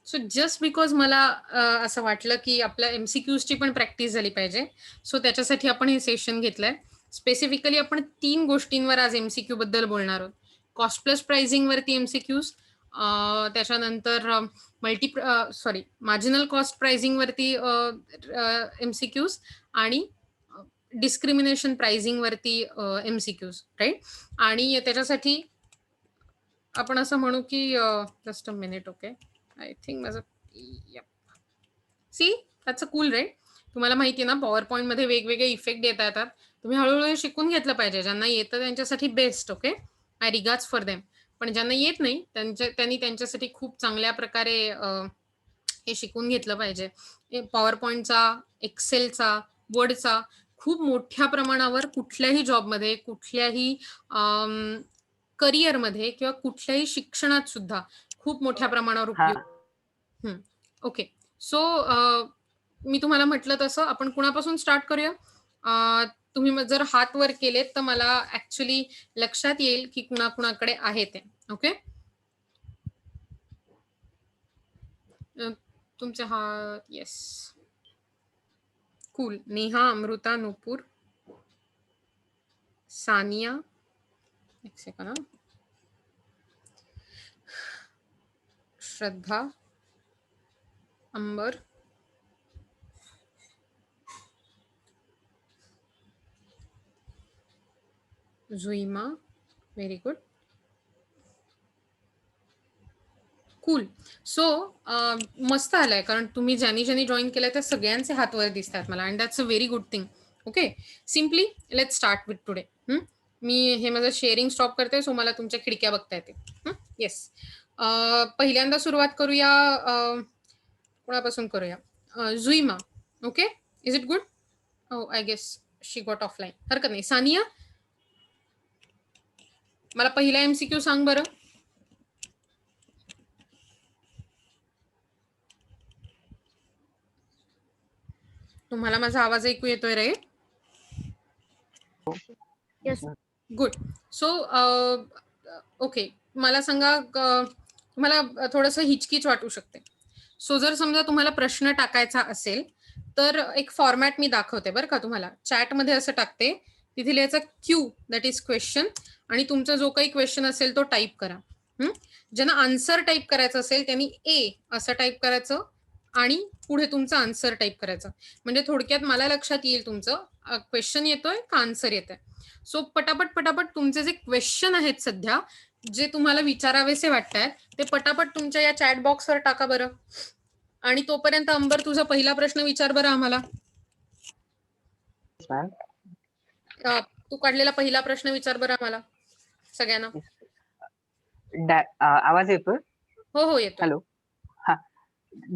So just because मला असं वाटलं की आपल्या एमसीक्यूजची पण प्रॅक्टिस झाली पाहिजे. सो त्याच्यासाठी आपण हे सेशन घेतलंय. स्पेसिफिकली आपण 3 गोष्टींवर आज एमसीक्यू बद्दल बोलणार आहोत. कॉस्ट प्लस प्राइसिंग वरती एमसीक्यूज, त्याच्यानंतर मार्जिनल कॉस्ट प्राइसिंग वरती एमसीक्यूज आणि डिस्क्रिमिनेशन प्राइसिंग वरती एमसीक्यूज, राईट. आणि त्याच्यासाठी आपण असं म्हणू की just a minute. Okay, I think माझं see that's a cool, right. तुम्हाला माहिती आहे ना, पॉवर पॉईंट मध्ये वेगवेगळे इफेक्ट देता येतात. तुम्ही हळूहळू शिकून घेतलं पाहिजे. ज्यांना येतं त्यांच्यासाठी best. Okay, I regards for them. पण ज्यांना येत नाही त्यांनी त्यांच्यासाठी खूप चांगल्या प्रकारे हे शिकून घेतलं पाहिजे. पॉवर पॉईंटचा, एक्सेलचा, वर्डचा खूप मोठ्या प्रमाणावर कुठल्याही जॉबमध्ये, कुठल्याही करिअरमध्ये किंवा कुठल्याही शिक्षणात सुद्धा खूप मोठ्या प्रमाणावर हा उपयोग. ओके, सो मी तुम्हाला म्हटलं तसं आपण कुणापासून स्टार्ट करूया. तुम्ही जर हात वर केलेत तर मला ऍक्च्युली लक्षात येईल की कुणाकुणाकडे आहे ते. ओके, तुमचे हात. Yes, cool. नेहा, अमृता, नुपूर, सानिया, एक second, Shraddha, Ambar, Juima. Very good, cool. So मस्त आलंय, कारण तुम्ही ज्यांनी जॉईन केलंय त्या सगळ्यांचे हात वर दिसतात मला, and that's a very good thing. Okay, simply let start with today. मी हे माझं शेअरिंग स्टॉप करते, सो मला तुमच्या खिडक्या बघता येते. येस, पहिल्यांदा सुरुवात करूया. कोणापासून करूया? Juima. Okay, is it good? Oh, I guess she got offline. हरकत नाही. सानिया, मला पहिला एमसीक्यू सांग बरं. तुम्हाला माझा आवाज ऐकू येतोय रे? Yes. गुड. सो ओके, मला सांगा, तुम्हाला थोडंसं हिचकिच वाटू शकते. सो जर समजा तुम्हाला प्रश्न टाकायचा असेल तर एक फॉर्मॅट मी दाखवते बरं का तुम्हाला. चॅटमध्ये असं टाकते, तिथे लिहायचा क्यू, दॅट इज क्वेश्चन, आणि तुमचा जो काही क्वेश्चन असेल तो टाईप करा. ज्यांना आन्सर टाईप करायचं असेल त्यांनी ए असं टाईप करायचं आणि पुढे तुमचं आन्सर टाईप करायचं. म्हणजे थोडक्यात मला लक्षात येईल तुमचं क्वेश्चन येतोय का आन्सर येतोय. सो पटापट तुमचे जे क्वेश्चन आहेत सध्या, जे तुम्हाला विचारावेसे वाटतात, ते पटापट तुमच्या या चॅट बॉक्सवर टाका बरं. आणि तोपर्यंत अंबर तुझा पहिला प्रश्न विचार बरं आम्हाला. मॅम. तू काढलेला पहिला प्रश्न विचार बरं आम्हाला सगळ्यांना. आवाज येतोय? हो येतो. हॅलो. हा.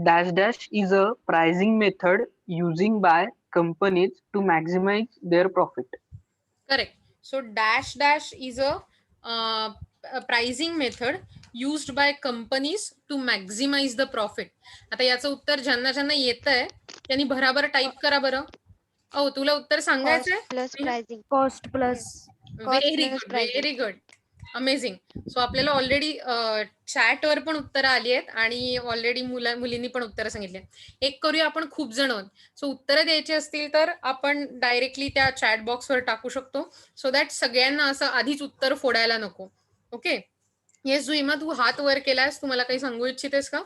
Dash dash is a pricing method using by companies to maximize their profit. Correct. So dash dash is a pricing method used by companies to maximize the profit. आता याचं उत्तर ज्यांना येतंय त्यांनी भराभर टाईप करा बरं. ओ, तुला उत्तर सांगायचंय? Cost plus very good, very good, amazing. So आपल्याला ऑलरेडी चॅटवर पण उत्तरं आली आहेत आणि ऑलरेडी मुलींनी पण उत्तरं सांगितली. एक करूया आपण, खूप जण आहोत. सो उत्तरं द्यायची असतील तर आपण डायरेक्टली त्या चॅट बॉक्सवर टाकू शकतो, सो दॅट सगळ्यांना असं आधीच उत्तर फोडायला नको. ओके, येस जुईमा, तू हात वर केलास, तू मला काही सांगू इच्छितेस का?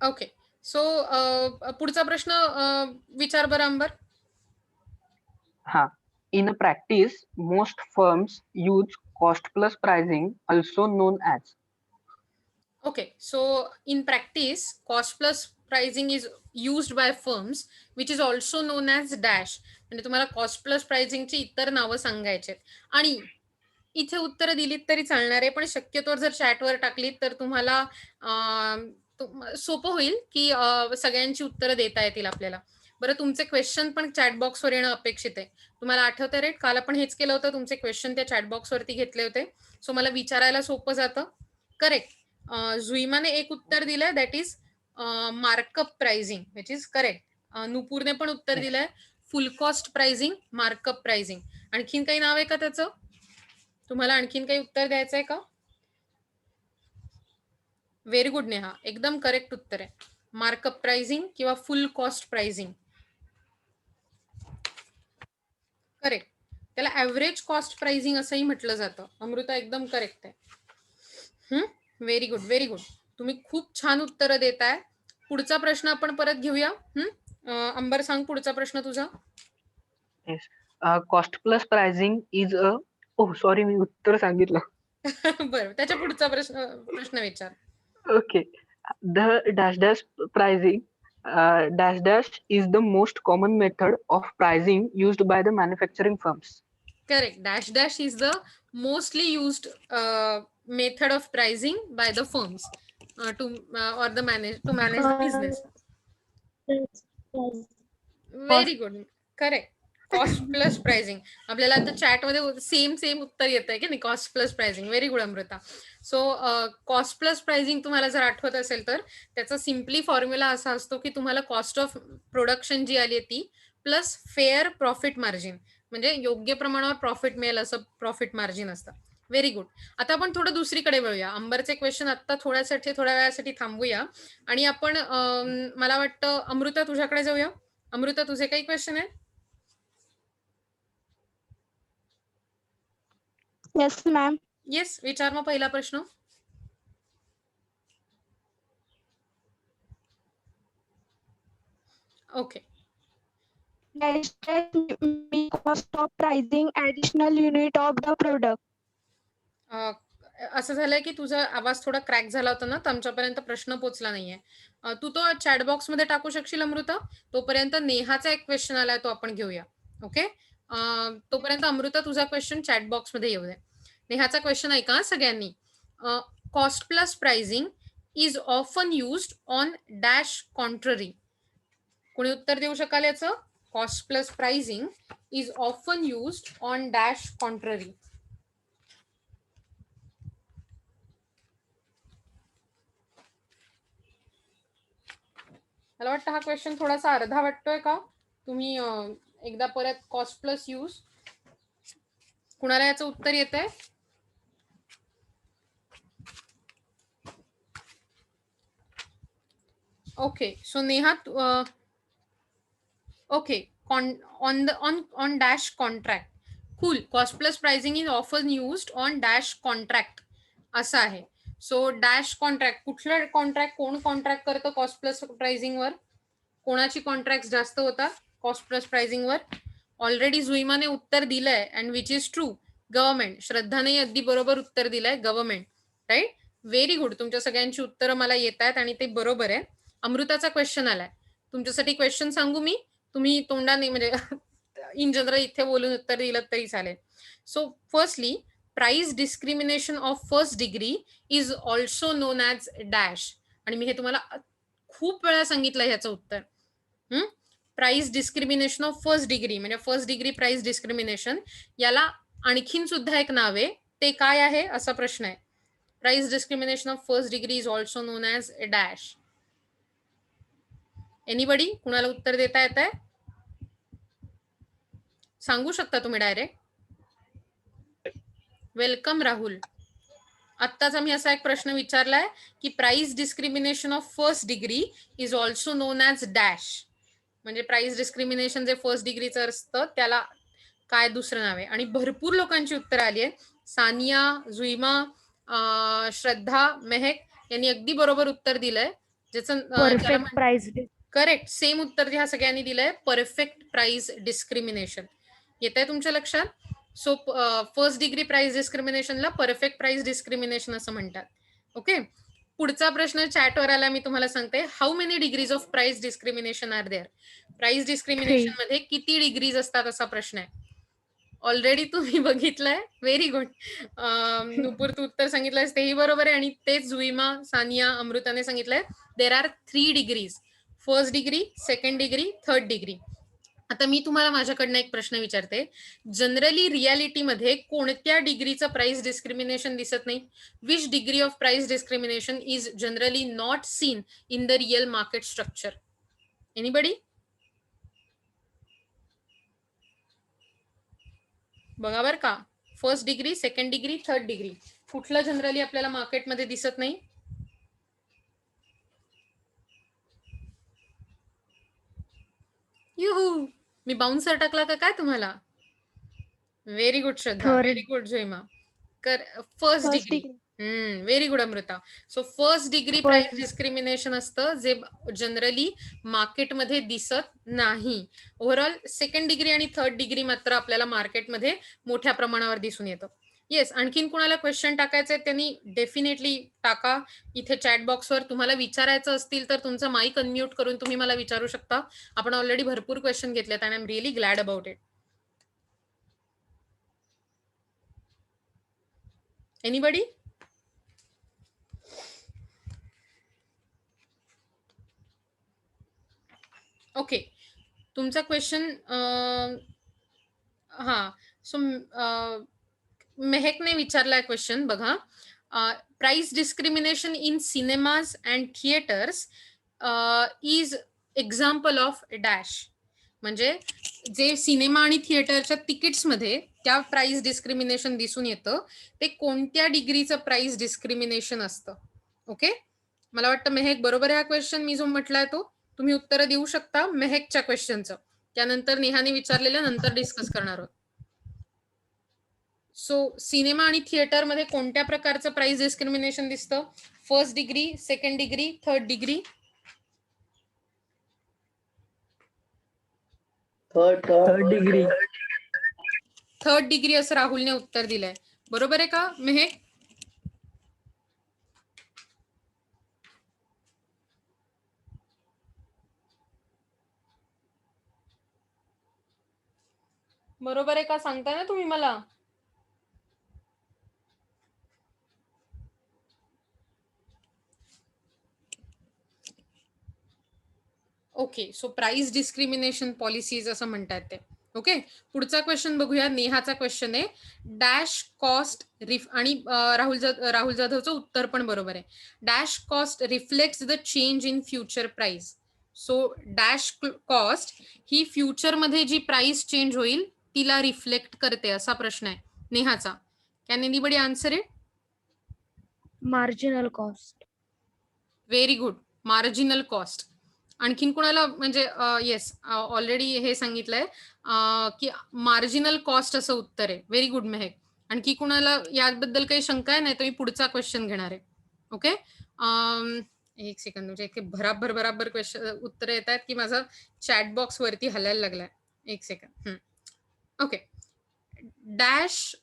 ओके, सो पुढचा प्रश्न विचार बरं अंबर. हा. In practice, most firms use cost plus pricing, also known as. Okay, so in practice, cost plus pricing is used by firms, which is also known as dash. म्हणजे तुम्हाला कॉस्ट प्लस प्राइसिंगची इतर नावं सांगायचे आणि इथे उत्तरं दिलीत तरी चालणार आहे, पण शक्यतो जर चॅटवर टाकलीत तर तुम्हाला सोपं होईल की सगळ्यांची उत्तरं देता येतील आपल्याला. बरं, तुमचे क्वेश्चन पण चॅट बॉक्सवर येणं अपेक्षित आहे. तुम्हाला आठवतं रे, काल आपण हेच केलं होतं, तुमचे क्वेश्चन त्या चॅट बॉक्सवरती घेतले होते, सो मला विचारायला सोपं जातं. करेक्ट. जुईमाने एक उत्तर दिलंय, that is markup pricing, which is correct. नुपूरने पण उत्तर दिलंय full cost pricing, markup pricing. आणखीन काही नाव आहे का त्याचं? तुम्हाला आणखीन काही उत्तर द्यायचं आहे का? व्हेरी गुड नेहा, एकदम करेक्ट उत्तर आहे. मार्कअप प्राइसिंग किंवा फुल कॉस्ट प्राइसिंग. करेक्ट. त्याला ॲव्हरेज कॉस्ट प्राइसिंग असंही म्हटलं जातं. अमृता एकदम करेक्ट आहे. Very good, very good. तुम्ही खूप छान उत्तरं देताय. पुढचा प्रश्न आपण परत घेऊया. अंबर सांग पुढचा प्रश्न तुझा. Yes. Cost plus pricing is a sorry, मी उत्तर सांगितलं. बरं, त्याच्या पुढचा प्रश्न विचार. Okay. The dash dash pricing dash dash is the most common method of pricing used by the manufacturing firms. Correct. Dash dash is the mostly used method of pricing by the firms to manage the business. Very good. Correct. Cost plus pricing. आपल्याला आता चॅटमध्ये same उत्तर येत आहे की नाही, cost plus pricing. Very good Amrita. So cost plus pricing तुम्हाला जर आठवत असेल तर त्याचा सिम्पली फॉर्म्युला असा असतो की तुम्हाला कॉस्ट ऑफ प्रोडक्शन जी आली आहे ती प्लस फेअर प्रॉफिट मार्जिन, म्हणजे योग्य प्रमाणावर प्रॉफिट मिळेल असं प्रॉफिट मार्जिन असतं. Very good. आता आपण थोडं दुसरीकडे वळूया. अंबरचे क्वेश्चन आता थोड्या वेळासाठी थांबूया आणि आपण मला वाटतं अमृता तुझ्याकडे जाऊया. अमृता, तुझे काही क्वेश्चन आहेत? Yes ma'am. येस, विचार मग पहिला प्रश्न. Okay. Cost of pricing additional unit of the product. असं झालंय की तुझा आवाज थोडा क्रॅक झाला होता ना, तर आमच्यापर्यंत प्रश्न पोचला नाहीये. तू तो चॅट बॉक्स मध्ये टाकू शकशील अमृता? तोपर्यंत नेहाचा एक क्वेश्चन आलाय, तो आपण घेऊया. ओके. तोपर्यंत अमृता तुझा क्वेश्चन चॅट बॉक्स मध्ये येऊ दे. नेहाचा क्वेश्चन ऐका सगळ्यांनी. Cost plus pricing is often used on dash contrary. कोणी उत्तर देऊ शकाल याचं? Cost plus pricing is often used on dash contrary. मला वाटतं हा क्वेश्चन थोडासा अर्धा वाटतोय का? तुम्ही एकदा परत कॉस्ट प्लस यूज. कुणाला याचं उत्तर येतंय? Okay. So Neha, okay, on dash contract. Cool. Cost plus pricing is often used on dash contract असं आहे. सो डॅश कॉन्ट्रॅक्ट, कुठलं कॉन्ट्रॅक्ट, कोण कॉन्ट्रॅक्ट करतं कॉस्ट प्लस प्राइसिंग वर? कोणाची कॉन्ट्रॅक्ट जास्त होतात कॉस्ट प्लस प्राइसिंग वर? ऑलरेडी जुईमाने उत्तर दिलंय and which is true, government. श्रद्धाने अगदी बरोबर उत्तर दिलंय, गव्हर्नमेंट. राईट. Very good. तुमच्या सगळ्यांची उत्तरं मला येत आहेत आणि ते बरोबर आहे. अमृताचा क्वेश्चन आलाय. तुमच्यासाठी क्वेश्चन सांगू मी? तुम्ही तोंडाने म्हणजे इन जनरल इथे बोलून उत्तर दिलं तरी चालेल. So firstly, price discrimination of first degree is also non as dash. आणि मी हे तुम्हाला खूप वेळा सांगितलं ह्याचं उत्तर. Price discrimination of first degree म्हणजे फर्स्ट डिग्री प्राइस डिस्क्रिमिनेशन, याला आणखीन सुद्धा एक नाव आहे. ते काय आहे असा प्रश्न आहे. Price discrimination of first degree is also non as dash. Anybody? कुणाला उत्तर देता येत आहे? सांगू शकता तुम्ही डायरेक्ट. वेलकम राहुल. आत्ताच आम्ही असा एक प्रश्न विचारलाय की price discrimination of first degree is also non as dash. म्हणजे प्राइस डिस्क्रिमिनेशन जे फर्स्ट डिग्रीचं असतं त्याला काय दुसरं नाव आहे? आणि भरपूर लोकांची उत्तर आली आहे. सानिया, जुईमा, श्रद्धा, मेहक यांनी अगदी बरोबर उत्तर दिलंय. Perfect price. करेक्ट. सेम उत्तर ह्या सगळ्यांनी दिलंय, परफेक्ट प्राइस डिस्क्रिमिनेशन. येत आहे तुमच्या लक्षात? सो फर्स्ट डिग्री प्राइस डिस्क्रिमिनेशनला परफेक्ट प्राइस डिस्क्रिमिनेशन असं म्हणतात. ओके. पुढचा प्रश्न चॅटवर आला, मी तुम्हाला सांगते. How many degrees of price discrimination are there? Price discrimination मध्ये किती डिग्रीज असतात असा प्रश्न आहे. ऑलरेडी तुम्ही बघितलंय. Very good. नुपूर, तू उत्तर सांगितलंयस तेही बरोबर आहे आणि तेच जुईमा, सानिया, अमृताने सांगितलंय. There are 3 degrees. First degree, second degree, third degree. आता मी तुम्हाला माझ्याकडनं एक प्रश्न विचारते. जनरली रियालिटीमध्ये कोणत्या डिग्रीचं प्राइस डिस्क्रिमिनेशन दिसत नाही? Which degree of price discrimination is generally not seen in the real market structure? Anybody? बघा बर का, first degree, second degree, third degree. कुठलं जनरली आपल्याला मार्केटमध्ये दिसत नाही? युहू, मी बाउन्सर टाकला का काय तुम्हाला? Very good Shraddha, Third. Very good Jayma. First First degree. degree. Very good Amrita. So first degree price discrimination असतं जे जनरली मार्केटमध्ये दिसत नाही. ओव्हरऑल सेकंड डिग्री आणि थर्ड डिग्री मात्र आपल्याला मार्केटमध्ये मोठ्या प्रमाणावर दिसून येतं. येस, आणखीन कुणाला क्वेश्चन टाकायचे त्यांनी डेफिनेटली टाका इथे चॅट बॉक्सवर. तुम्हाला विचारायचं असतील तर तुमचा माईक अनम्यूट करून तुम्ही मला विचारू शकता. आपण ऑलरेडी भरपूर क्वेश्चन घेतलेत आणि I am really glad about it. Anybody? Okay, तुमचा क्वेश्चन हा. सो मेहकने विचारलाय क्वेश्चन बघा. Price discrimination in cinemas and theatres is example of dash. म्हणजे जे सिनेमा आणि थिएटरच्या तिकीट्समध्ये त्या प्राइस डिस्क्रिमिनेशन दिसून येतं ते कोणत्या डिग्रीचं प्राइस डिस्क्रिमिनेशन असतं. ओके, मला वाटतं मेहक बरोबर आहे हा क्वेश्चन मी जो म्हटलाय तो. तुम्ही उत्तर देऊ शकता मेहकच्या क्वेश्चनचं. त्यानंतर नेहाने विचारलेलं नंतर डिस्कस करणार आहोत. सो सिनेमा आणि थिएटर मध्ये कोणत्या प्रकारचं प्राइस डिस्क्रिमिनेशन दिसतं? First degree, second degree, third degree? Third degree. Third degree असं राहुलने उत्तर दिलंय. बरोबर आहे का मेहक? बरोबर आहे का सांगता ना तुम्ही मला? Okay, so price discrimination policies असं म्हणतात ते. ओके, पुढचा क्वेश्चन बघूया. नेहाचा क्वेश्चन आहे डॅश कॉस्ट आणि राहुल जाधवचं उत्तर पण बरोबर आहे. Dash cost reflects the change in future price. So dash cost he future मध्ये जी प्राइस चेंज होईल तिला रिफ्लेक्ट करते असा प्रश्न आहे नेहाचा. Can anybody answer it? Marginal cost. Very good, marginal cost. आणखीन कोणाला म्हणजे येस ऑलरेडी हे सांगितलंय की मार्जिनल कॉस्ट असं उत्तर आहे. व्हेरी गुड मेहक. आणखी कुणाला याबद्दल काही शंका आहे? नाही तर मी पुढचा क्वेश्चन घेणार आहे. ओके, एक सेकंड. म्हणजे इतके भराभर क्वेश्चन उत्तर येत आहेत की माझा चॅट बॉक्स वरती हलायला लागलाय. एक second. Okay, dash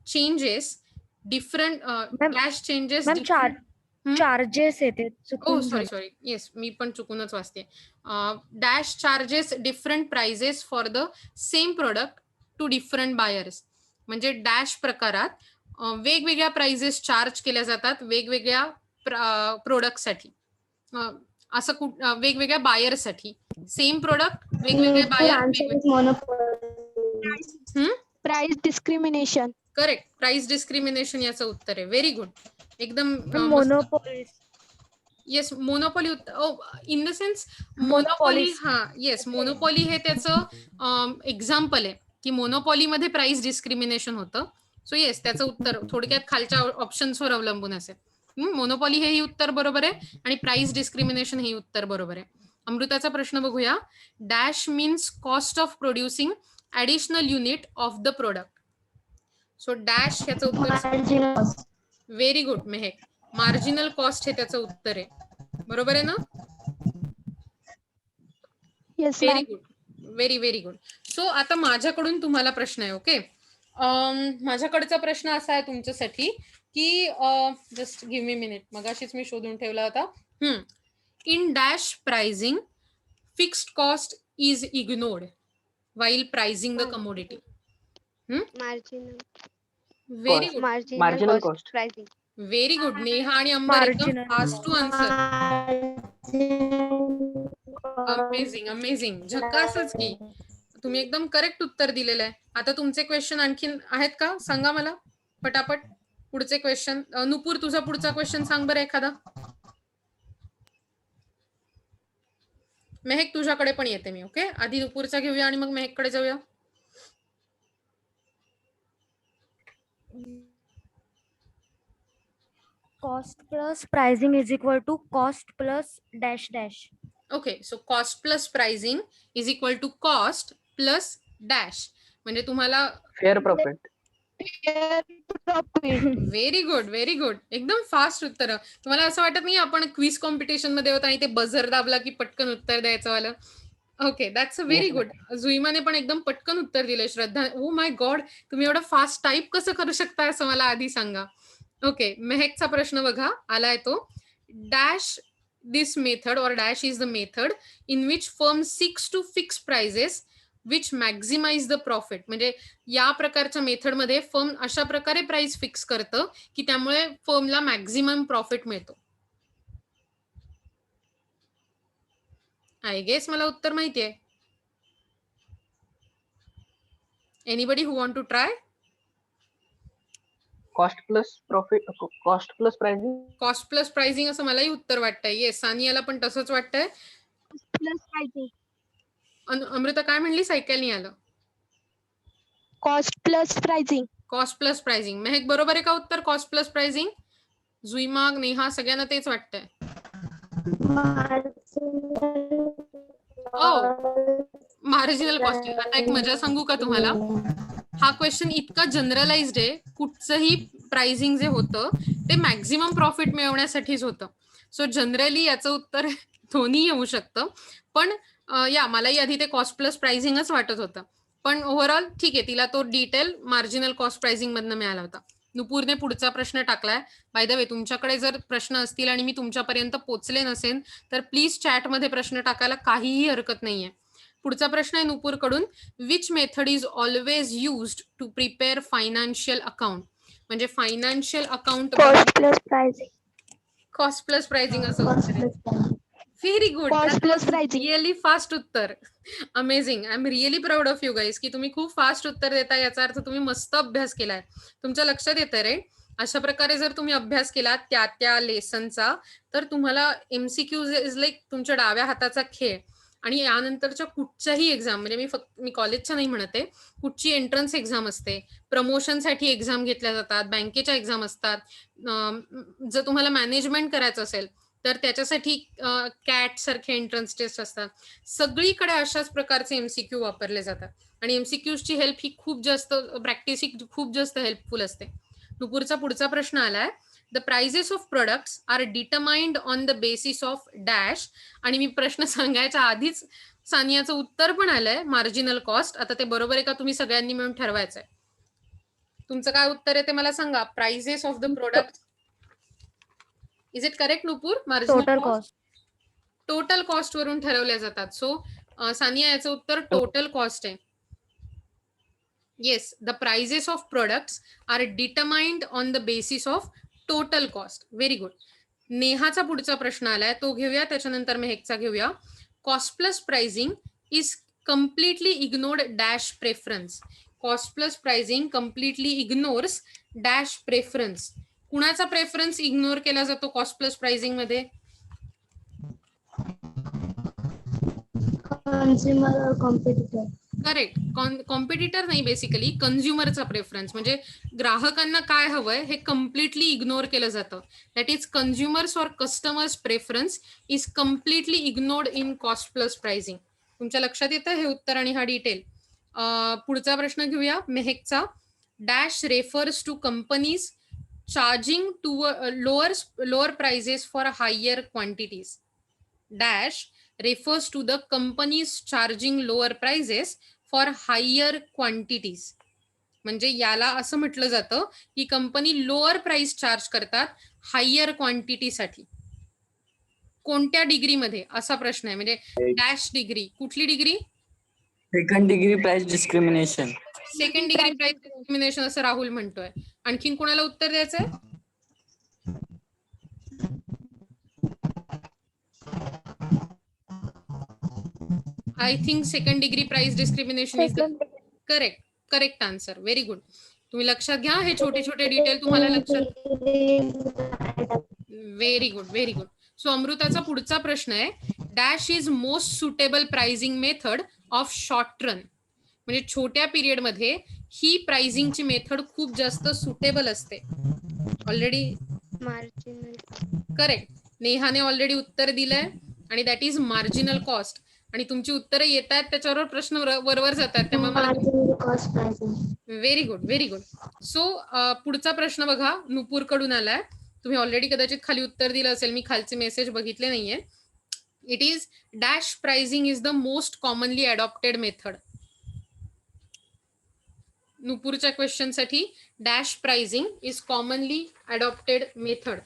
changes different dash changes Charges येते ओ चुकून झालं. सॉरी येस, मी पण चुकूनच वाचते. Dash charges different prices for the same product to different buyers. म्हणजे डॅश प्रकारात वेगवेगळ्या प्राइजेस चार्ज केल्या जातात वेगवेगळ्या प्रोडक्टसाठी. असं वेगवेगळ्या बायरसाठी. सेम प्रोडक्ट वेगवेगळे buyer. Price discrimination. Correct, price discrimination याचं उत्तर आहे. व्हेरी गुड, एकदम Monopoly. Yes. Monopoly in the sense monopoly. हा येस, मोनोपॉली हे त्याचं एक्झाम्पल आहे की मोनोपॉलीमध्ये प्राइस डिस्क्रिमिनेशन होतं. सो येस, त्याचं उत्तर थोडक्यात खालच्या ऑप्शन्सवर अवलंबून असेल. मोनोपॉली हेही उत्तर बरोबर आहे आणि प्राइस डिस्क्रिमिनेशन हे उत्तर बरोबर आहे. अमृताचा प्रश्न बघूया. Dash means cost of producing additional unit of the product. So dash ह्याचं उत्तर. व्हेरी गुड मेहक, मार्जिनल कॉस्ट हे त्याचं उत्तर आहे. बरोबर आहे ना? Yes, very ma'am. Good, very good. So आता माझ्याकडून तुम्हाला प्रश्न आहे. ओके, माझ्याकडचा प्रश्न असा आहे तुमच्यासाठी की जस्ट गिव्ह मी मिनिट. मगाशीच मी शोधून ठेवला होता. In dash pricing fixed cost is ignored while pricing the commodity. Very good. Marginal cost. Pricing. Very good. Neha आणि अंबर एकदम Marginal. fast to answer. Amazing. झकासच की तुम्ही एकदम करेक्ट उत्तर दिलेलं आहे. आता तुमचे क्वेश्चन आणखीन आहेत का? सांगा मला पटापट पुढचे क्वेश्चन. नुपूर, तुझा पुढचा क्वेश्चन सांग बरं एखादा. मेहक, तुझ्याकडे पण येते मी. ओके, आधी नुपूरचा घेऊया आणि मग मेहककडे जाऊया. Cost plus pricing is equal to cost plus dash dash. Okay, so cost plus pricing is equal to cost plus dash. म्हणजे तुम्हाला Fair profit. Fair profit. Very good, very good. एकदम फास्ट उत्तर. तुम्हाला असं वाटत नाही आपण क्विज कॉम्पिटिशन मध्ये होतो आणि ते बझर दाबला की पटकन उत्तर द्यायचं वालं? Okay, that's a very Yes, good. जुईमाने पण एकदम पटकन उत्तर दिले. श्रद्धा, ओ माय गॉड, तुम्ही एवढं फास्ट टाईप कसं करू शकता असं मला आधी सांगा. ओके, मेहकचा प्रश्न बघा आलाय तो. Dash this method or dash is the method in which firm seeks to fix prices which maximize the profit. म्हणजे या प्रकारच्या मेथडमध्ये फर्म अशा प्रकारे प्राइस फिक्स करतं की त्यामुळे फर्मला मॅक्झिमम प्रॉफिट मिळतो. आय गेस मला उत्तर माहिती आहे. Anybody who want to try? Cost plus profit. Cost plus pricing. Cost plus pricing असं मलाही उत्तर वाटतंय. येस, सानियाला पण तसंच वाटतंय. Plus pricing. अमृता काय म्हणलीस? ऐकायला नाही आलं. Cost plus pricing. Cost plus pricing. Mehak बरोबर आहे का उत्तर? Cost plus pricing. जुईमाग, नेहा सगळ्यांना तेच वाटतंय. Marginal costing. आता एक मजा सांगू का तुम्हाला? हा क्वेश्चन इतका जनरलाइज्ड आहे. कुठचंही प्राइसिंग जे होतं ते मॅक्झिमम प्रॉफिट मिळवण्यासाठीच होतं. सो जनरली याचं उत्तर दोन्ही येऊ शकतं. पण या मलाही आधी ते कॉस्ट प्लस प्राइसिंगच वाटत होतं. पण ओव्हरऑल ठीक आहे, तिला तो डिटेल मार्जिनल कॉस्ट प्राइसिंग मधनं मिळाला होता. नुपूरने पुढचा प्रश्न टाकलाय. बाय द वे, तुमच्याकडे जर प्रश्न असतील आणि मी तुमच्यापर्यंत पोहोचले नसेल तर प्लीज चॅटमध्ये प्रश्न टाकायला काहीही हरकत नाहीये. पुढचा प्रश्न आहे नुपूर कडून. Which method is always used to prepare financial account. म्हणजे financial account Cost plus pricing. Cost plus pricing असं Cost उत्तर आहे. plus pricing. Very good. Cost plus pricing. Really fast उत्तर. Amazing. I am really proud of you guys की तुम्ही खूप fast उत्तर देता. याचा अर्थ तुम्ही मस्त अभ्यास केलाय. तुमच्या लक्षात येतं रे. अशा प्रकारे जर तुम्ही अभ्यास केला त्या लेसनचा तर तुम्हाला एमसीक्यू इज लाईक तुमच्या डाव्या हाताचा खेळ. आणि यानंतरच्या कुठच्याही एक्झाम, म्हणजे मी कॉलेजच्या नाही म्हणते, कुठची एंट्रन्स एक्झाम असते, प्रमोशनसाठी एक्झाम घेतल्या जातात, बँकेच्या एक्झाम असतात, जर तुम्हाला मॅनेजमेंट करायचं असेल तर त्याच्यासाठी कॅट सारखे एंट्रन्स टेस्ट असतात. सगळीकडे अशाच प्रकारचे एमसीक्यू वापरले जातात आणि एमसीक्यूची हेल्प ही खूप जास्त प्रॅक्टिस ही खूप जास्त हेल्पफुल असते. नुपूरचा पुढचा प्रश्न आलाय. The prices of products are determined on the basis of dash. आणि मी प्रश्न सांगायच्या आधीच सानियाचं उत्तर पण आलंय, मार्जिनल कॉस्ट. आता ते बरोबर आहे का तुम्ही सगळ्यांनी मिळून ठरवायचंय. तुमचं काय उत्तर आहे ते मला सांगा. Prices of the product, is it correct Nupur? Total cost. Total cost वरून ठरवल्या जातात. सो सानिया याचं उत्तर टोटल कॉस्ट आहे. Yes, the prices of products are determined on the basis of total cost. Very good. नेहाचा पुढचा प्रश्न आलाय, तो घेऊया, त्याच्यानंतर मेहकचा घेऊया. Cost plus pricing is completely ignored dash preference. Cost plus pricing completely ignores dash preference. कुणाचा प्रेफरन्स इग्नोर केला जातो कॉस्ट प्लस प्राइसिंग मध्ये? Consumer or competitor. Correct. Competitor नाही, बेसिकली कन्झ्युमरचा प्रेफरन्स. म्हणजे ग्राहकांना काय हवंय हे कम्प्लिटली इग्नोर केलं जातं. That is consumers or customers preference is completely ignored in cost plus pricing. तुमच्या लक्षात येतं हे उत्तर आणि हा डिटेल. पुढचा प्रश्न घेऊया मेहकचा. Dash refers to companies charging to lower prices for higher quantities. Dash refers to the companies charging lower prices for higher quantities. म्हणजे याला असं म्हटलं जातं की कंपनी लोअर प्राइस चार्ज करतात हायर क्वांटिटीसाठी. कोणत्या डिग्रीमध्ये असा प्रश्न आहे. म्हणजे डॅश डिग्री, कुठली degree? Second degree price discrimination. Second degree price discrimination असं राहुल म्हणतोय. आणखीन कोणाला उत्तर द्यायचंय? I think second degree price discrimination is the correct answer. Very good. तुम्ही लक्षात घ्या हे छोटे छोटे डिटेल तुम्हाला लक्षात. Very good, very good. So अमृताचा पुढचा प्रश्न आहे. Dash is most suitable pricing method of short run. म्हणजे छोट्या पिरियड मध्ये ही प्राइसिंगची मेथड खूप जास्त सुटेबल असते. ऑलरेडी करेक्ट, नेहाने ऑलरेडी उत्तर दिलंय आणि दॅट इज मार्जिनल कॉस्ट. आणि तुमची उत्तरं येत आहेत त्याच्यावर प्रश्न वरवर जातात, त्यामुळे मला very good, very good. So पुढचा प्रश्न बघा, नुपूर कडून आलाय. तुम्ही ऑलरेडी कदाचित खाली उत्तर दिलं असेल, मी खालचे मेसेज बघितले नाहीये. It is dash pricing is the most commonly adopted method. नुपूरच्या क्वेश्चन साठी dash pricing is commonly adopted method.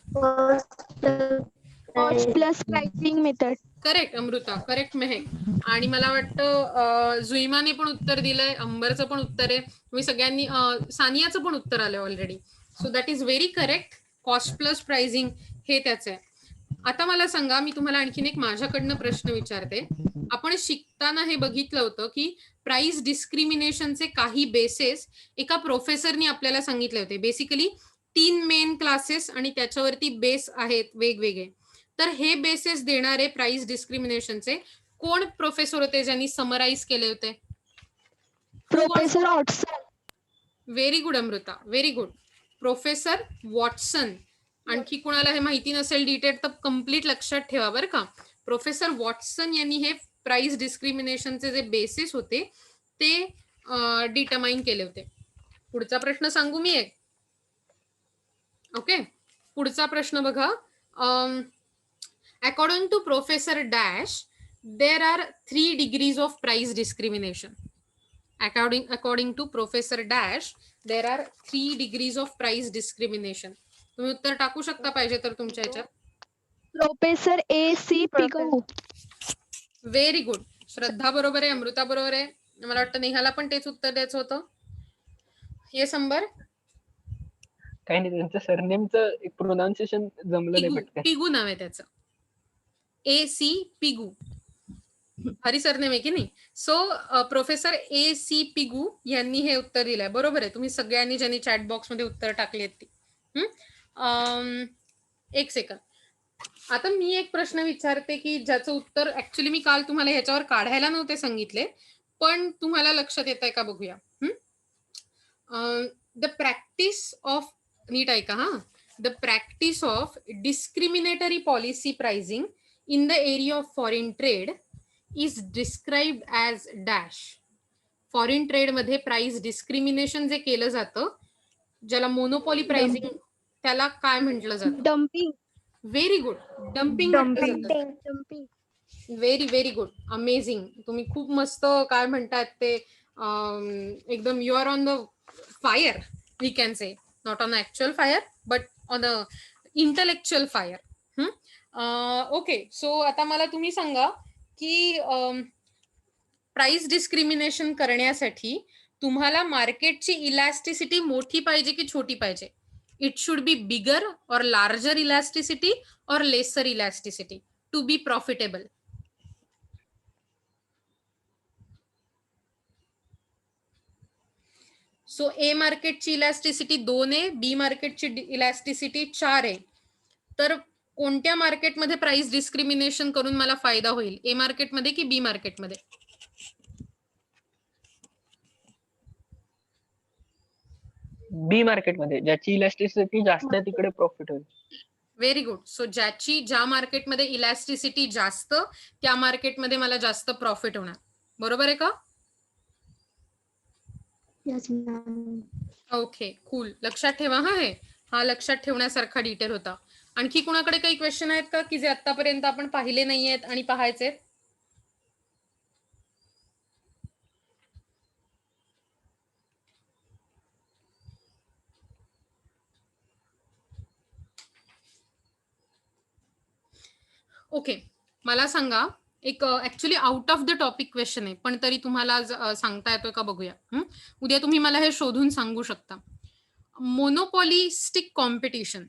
Cost plus pricing method. Correct Amrita, correct Mehak. आणि मला वाटतं जुईमाने पण उत्तर दिलंय, अंबरचं पण उत्तर आहे, तुम्ही सगळ्यांनी सानियाचं पण उत्तर आलंय already. So that is very correct. Cost plus pricing हे त्याचं आहे. आता मला सांगा, मी तुम्हाला आणखीन एक माझ्याकडनं प्रश्न विचारते. आपण शिकताना हे बघितलं होतं की प्राइस डिस्क्रिमिनेशनचे काही बेसेस एका प्रोफेसरनी आपल्याला सांगितले होते. बेसिकली 3 मेन क्लासेस आणि त्याच्यावरती बेस आहेत वेगवेगळे. तर हे बेसेस देणारे प्राइस डिस्क्रिमिनेशनचे कोण प्रोफेसर होते ज्यांनी समराईज केले होते? Professor Watson. Very good Amruta, very good. Professor Watson. आणखी कोणाला हे माहिती नसेल डिटेल तर कम्प्लीट लक्षात ठेवा बरं का. प्रोफेसर वॉटसन यांनी हे प्राइस डिस्क्रिमिनेशनचे जे बेसिस होते ते डिटरमाइन केले होते. पुढचा प्रश्न सांगू मी एक. ओके, पुढचा प्रश्न बघा. According to Professor Dash, there are 3 degrees of price discrimination. According to Professor Dash, there are 3 degrees of price discrimination. तुम्ही उत्तर टाकू शकता पाहिजे तर तुमच्या ह्याच्यात. Professor A.C. Pigou. Very good. Shraddha बरोबर आहे, अमृता बरोबर आहे. मला वाटतं नेहाला पण तेच उत्तर द्यायचं होतं. येस अंबर. काही नाही, त्यांचं सरनेमचं एक प्रोनाउन्सिएशन जमलं नाही पटकन. पिगू नाव आहे त्याचं, A.C. पिगू. हरी सरनेम आहे की नाही. So professor A.C. पिगू यांनी हे उत्तर दिलंय. बरोबर आहे. तुम्ही सगळ्यांनी ज्यांनी चॅट बॉक्स मध्ये उत्तर टाकली आहेत ती. एक सेकंड. आता मी एक प्रश्न विचारते की ज्याचं उत्तर ऍक्च्युली मी काल तुम्हाला ह्याच्यावर काढायला नव्हते सांगितले, पण तुम्हाला लक्षात येत आहे का बघूया. द प्रॅक्टिस ऑफ, नीट ऐका हा, the practice of discriminatory policy pricing in the area of foreign trade is described as dash. Foreign trade मध्ये प्राइस डिस्क्रिमिनेशन जे केलं जातं, ज्याला मोनोपॉली प्राइसिंग, त्याला काय म्हटलं जातं? Dumping. Very good, dumping. Very very good, amazing. तुम्ही खूप मस्त काय म्हणतात ते, एकदम you are on the fire, we can say. Not on actual fire but on a intellectual fire. Okay, so आता मला तुम्ही सांगा की प्राइस डिस्क्रिमिनेशन करण्यासाठी तुम्हाला मार्केटची इलॅस्टिसिटी मोठी पाहिजे की छोटी पाहिजे? It should be bigger or larger elasticity or lesser elasticity to be profitable? So a मार्केटची इलॅस्टिसिटी 2 आहे, बी मार्केटची इलॅस्टिसिटी 4 आहे. तर कोणत्या मार्केटमध्ये प्राइस डिस्क्रिमिनेशन करून मला फायदा होईल? ए मार्केटमध्ये की बी मार्केटमध्ये? बी मार्केटमध्ये, ज्याची इलॅस्टिसिटी जास्त आहे तिकडे प्रॉफिट होईल. Very good. सो ज्या मार्केटमध्ये इलॅस्टिसिटी जास्त, त्या मार्केटमध्ये मला जास्त प्रॉफिट होणार. बरोबर आहे का? Okay, cool. लक्षात ठेवा हा लक्षात ठेवण्यासारखा डिटेल होता. आणखी कुणाकडे काही क्वेश्चन आहेत का की जे आतापर्यंत आपण पाहिले नाहीयेत आणि पाहायचे? ओके, मला सांगा एक actually out of the topic question आहे, पण तरी तुम्हाला सांगता येतोय का बघूया. उद्या तुम्ही मला हे शोधून सांगू शकता. मोनोपॉलिस्टिक कॉम्पिटिशन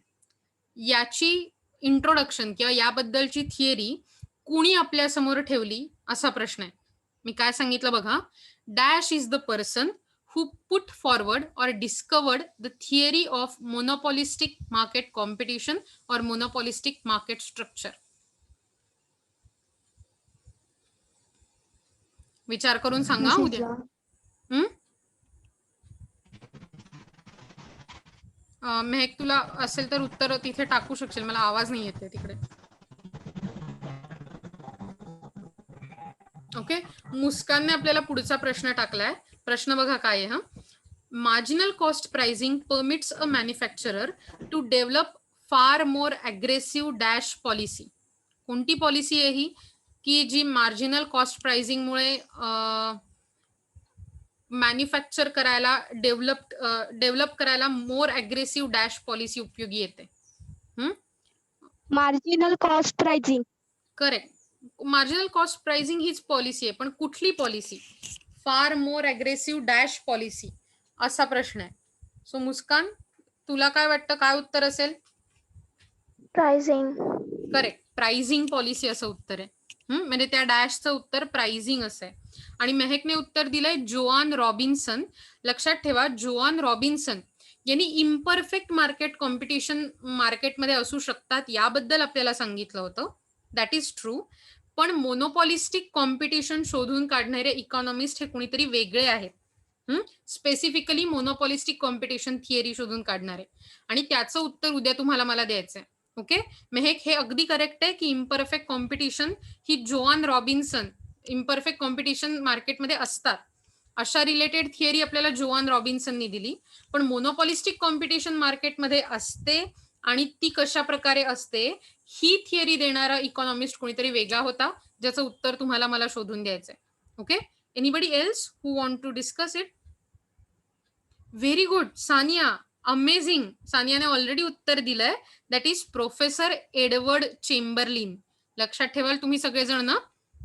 याची इंट्रोडक्शन किंवा याबद्दलची थिअरी कुणी आपल्या समोर ठेवली असा प्रश्न आहे. मी काय सांगितलं बघा. Dash is the person who put forward or discovered the theory of monopolistic market competition or monopolistic market structure. विचार करून सांगा उद्या. मेहक तुला असेल तर उत्तर तिथे टाकू शकशील, मला आवाज नाही येते तिकडे. ओके, मुस्कानने आपल्याला पुढचा प्रश्न टाकलाय. प्रश्न बघा काय आहे हा. Marginal cost pricing permits a manufacturer to develop far more aggressive dash policy. कोणती पॉलिसी आहे ही की जी मार्जिनल कॉस्ट प्राइसिंगमुळे मॅन्युफॅक्चर करायला डेव्हलप करायला मोर अग्रेसिव्ह डॅश पॉलिसी उपयोगी येते. Marginal cost pricing. Correct. Marginal cost pricing हीच पॉलिसी आहे, पण कुठली पॉलिसी? फार मोर अग्रेसिव्ह डॅश पॉलिसी असा प्रश्न आहे. सो मुस्कान, तुला काय वाटतं, काय उत्तर असेल? Pricing. करेक्ट, प्राइसिंग पॉलिसी असं उत्तर आहे. म्हणजे त्या डॅशचं उत्तर प्राइसिंग असं आहे. आणि मेहकने उत्तर दिलंय जोआन रॉबिन्सन. लक्षात ठेवा, जोआन रॉबिन्सन यांनी इम्परफेक्ट मार्केट कॉम्पिटिशन मार्केटमध्ये असू शकतात याबद्दल आपल्याला सांगितलं होतं. That is true. पण मोनोपॉलिस्टिक कॉम्पिटिशन शोधून काढणारे इकॉनॉमिस्ट हे कुणीतरी वेगळे आहेत. स्पेसिफिकली मोनोपॉलिस्टिक कॉम्पिटिशन थिअरी शोधून काढणारे, आणि त्याचं उत्तर उद्या तुम्हाला मला द्यायचंय. ओके, मेहक हे अगदी करेक्ट आहे की इम्परफेक्ट कॉम्पिटिशन ही जोआन रॉबिन्सन, इम्परफेक्ट कॉम्पिटिशन मार्केटमध्ये असतात अशा रिलेटेड थिअरी आपल्याला जोआन रॉबिन्सननी दिली. पण मोनोपॉलिस्टिक कॉम्पिटिशन मार्केटमध्ये असते आणि ती कशा प्रकारे असते ही थिअरी देणारा इकॉनॉमिस्ट कोणीतरी वेगळा होता, ज्याचं उत्तर तुम्हाला मला शोधून द्यायचंय. Okay, anybody else who want to discuss it? Very good Sania, amazing. सानियाने ऑलरेडी उत्तर दिलंय. That is professor Edward Chamberlin. लक्षात ठेवाल तुम्ही सगळेजण ना,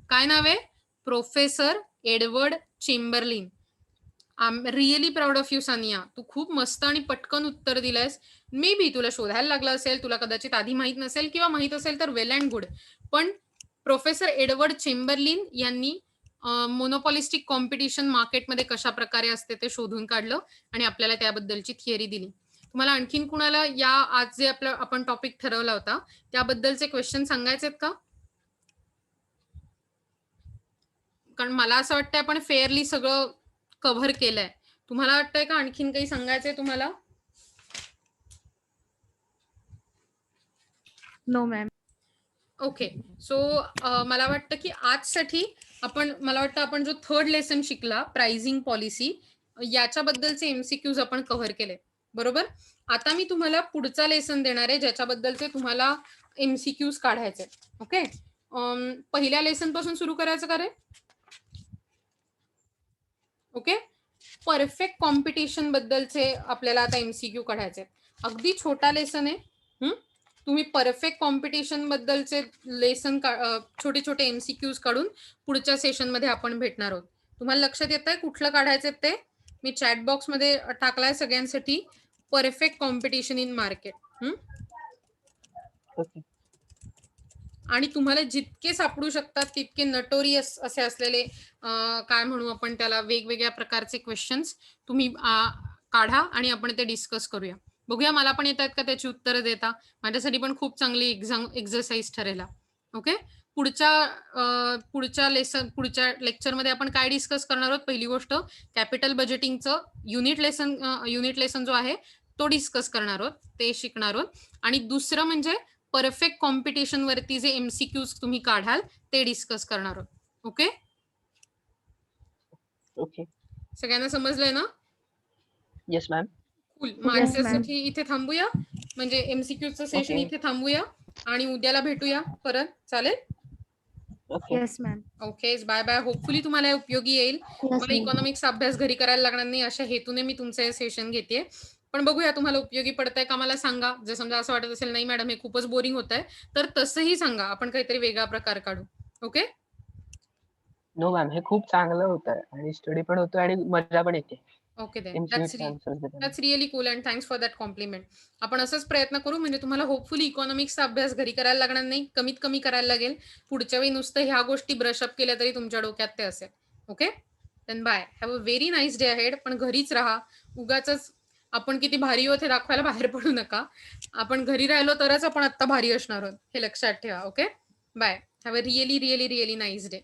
काय नाव आहे? Professor Edward Chamberlin. I am really proud of you Sania. तू खूप मस्त आणि पटकन उत्तर दिलंयस. मे बी तुला शोधायला लागलं असेल, तुला कदाचित आधी माहित नसेल, किंवा माहित असेल तर वेल अँड गुड. पण प्रोफेसर एडवर्ड चेंबरलिन यांनी मोनोपॉलिस्टिक कॉम्पिटिशन मार्केटमध्ये कशा प्रकारे असते ते शोधून काढलं आणि आपल्याला त्याबद्दलची थिअरी दिली. तुम्हाला आणखीन कुणाला या आज जे आपण टॉपिक ठरवला होता त्याबद्दलचे क्वेश्चन सांगायचे आहेत का? कारण मला असं वाटतंय आपण फेअरली सगळं कव्हर केलंय. तुम्हाला वाटतंय का आणखीन काही सांगायचंय तुम्हाला? No ma'am. ओके, सो मला वाटतं की आजसाठी मला वाटतं आपण जो थर्ड लेसन शिकला प्राइसिंग पॉलिसी, याच्याबद्दलचे एमसीक्यूज आपण कव्हर केले, बरोबर. आता मी तुम्हाला पुढचा लेसन देणार आहे ज्याच्याबद्दलचे तुम्हाला एमसीक्यूज काढायचे. ओके, पहिल्या लेसन पासून सुरू करायचं का रे? ओके, परफेक्ट कॉम्पिटिशन बद्दलचे आपल्याला आता एमसीक्यू काढायचे. अगदी छोटा लेसन आहे. तुम्ही परफेक्ट कॉम्पिटिशन बद्दलचे लेसन छोटे छोटे एमसीक्यूज काढून पुढच्या सेशन मध्ये आपण भेटणार आहोत. तुम्हाला लक्षात येत आहे कुठलं काढायचं ते? मी चॅट बॉक्स मध्ये टाकलाय सगळ्यांसाठी, परफेक्ट कॉम्पिटिशन इन मार्केट. आणि तुम्हाला जितके सापडू शकतात तितके नटोरियस असे असलेले काय म्हणू आपण त्याला, वेगवेगळ्या प्रकारचे क्वेश्चन्स तुम्ही काढा आणि आपण ते डिस्कस करूया. बघूया मला पण येतात का त्याची उत्तरं देता. माझ्यासाठी पण खूप चांगली एक्झरसाइज ठरेल. ओके, पुढच्या लेक्चरमध्ये आपण काय डिस्कस करणार आहोत? पहिली गोष्ट कॅपिटल बजेटिंगचं युनिट लेसन जो आहे तो डिस्कस करणार आहोत, ते शिकणार आहोत. आणि दुसरं म्हणजे परफेक्ट कॉम्पिटिशन वरती जे एमसीक्यूज तुम्ही काढाल ते डिस्कस करणार आहोत. ओके ओके, सगळ्यांना समजलंय ना? Yes ma'am. कुल, माझ्यासाठी इथे थांबूया, म्हणजे एमसीक्यूचं सेशन Okay. इथे थांबूया आणि उद्याला भेटूया परत. चालेल? Okay, yes ma'am. Okay, bye bye. Hopefully तुम्हाला हे उपयोगी येईल. मला इकॉनॉमिक्स अभ्यास घरी करायला लागणार नाही अशा हेतूने मी तुमचं हे सेशन घेते. पण बघूया तुम्हाला उपयोगी पडतंय का मला सांगा. जर समजा असं वाटत असेल नाही मॅडम हे खूपच बोरिंग होत आहे, तर तसंही सांगा, आपण काहीतरी वेगळा प्रकार काढू. ओके, नो मॅम, हे खूप चांगलं होतं आणि स्टडी पण होतो आणि मजा पण येते. ओके देन, MCQ answers देताना. That's really cool and thanks for that compliment. आपण असंच प्रयत्न करू, म्हणजे तुम्हाला होपफुली इकॉनॉमिक्सचा अभ्यास घरी करायला लागणार नाही, कमीत कमी करायला लागेल. पुढच्या वेळी नुसतं ह्या गोष्टी ब्रशअप केल्या तरी तुमच्या डोक्यात ते असेल. Okay, then bye, have a very nice day ahead. पण घरीच राहा, उगाच आपण किती भारी होत हे दाखवायला बाहेर पडू नका. आपण घरी राहिलो तरच आपण आत्ता भारी असणार आहोत, हे लक्षात ठेवा. Okay, bye, have a really really really nice day.